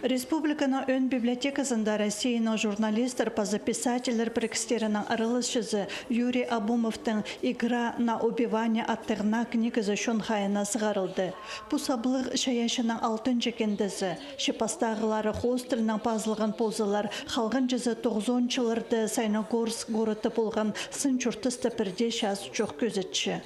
Республиканың өн библиотекасында Россияның журналистер, писательлер прекістерінің арылышызы Юрий Абумовтың «Игра на убивание» аттығына книгізі шонхайына сығарылды. Бұ саблық шаяшының алтын жекендізі, шипастағылары хостілінің пазылған позылар, қалғын жызы 90-чылырды Сайногорск ғорыты болған сын чұртысты бірде шаз жоқ көзітші.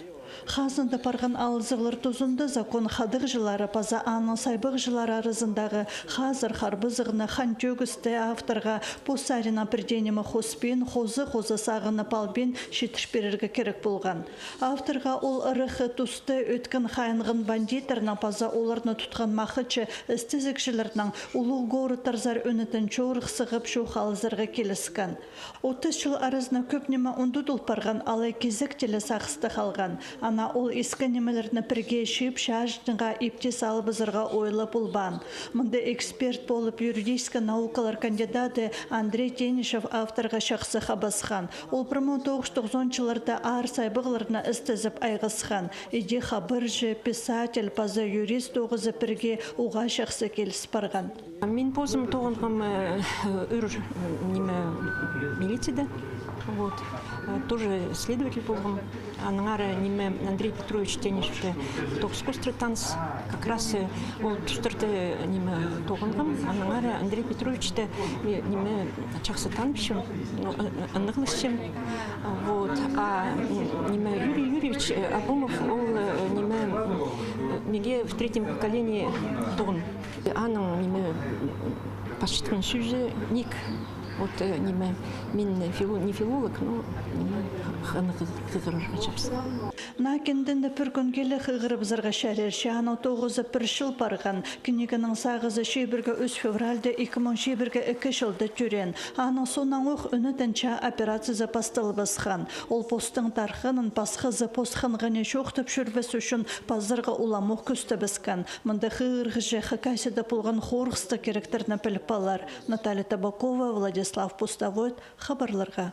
Хазында парған алызығылыр тұзынды закон хадық жылары паза аның сайбық жылары арызындағы хазыр харбызығыны хан төгісті авторға посарина бірденімі хоспен, хозы сағыны палбен шетіш берерге керек болған. Авторға ол ұрықы тұсты өткен хайынғын бандитерна паза оларны тұтқан мақычы істізікшілерінің ұлы ғоры тарзар өнітін чорық сығып шу халызырға келіскен. 30 жыл арызына көпнеме ұнды дұлпарған алай кезік телі сақысты қалған. Ана ол ескі немелеріні бірге шип шаждыңға ипте салыбызырға ойлы бұлбан. Мұнда эксперт болып юридическа наукалар кандидаты Андрей Тенишев авторға шақсы қабасқан. Ол 1990-чыларда ар сайбығыларына істізіп айғысқан. Иде хабыржы, писатель, паза юрист оғызы бірге уға шақсы келіс барған. Мен позым тоғынғым үр милицияда. Вот. Тоже следователь болғым. Аныңары неме Андрей Петрович Тенишев токскостры таныс. Как раз ол тұстырды неме тоғынғым. Аныңары Андрей Петрович неме чақсы танымшым, анығлысшым. Вот. А неме Юрий Юрьевич Абумов ол неме неге в третьем поколении тоғын. Аның неме почтың сөзі ник. Вот неме мен не филолог, но қығырырға чапсы. Накенденді пір күнгелі қығырыбызырға шәрерші анау 9-1 жыл барған. Книгінің сағызы шебірге 3 февральде 2002 жылды түрен. Анау сонан оқ үнітінші операциясы пастылы басқан. Ол постың тарқынын пасқызы постқынғыне шоқтып жүрбес үшін пазырға уламық күсті біскен. Мұнда қығырғыжы қықайсыда болған қорғысты керектеріні біліп балар. Наталья Табакова, Владислав Пустовойт, хабарларға.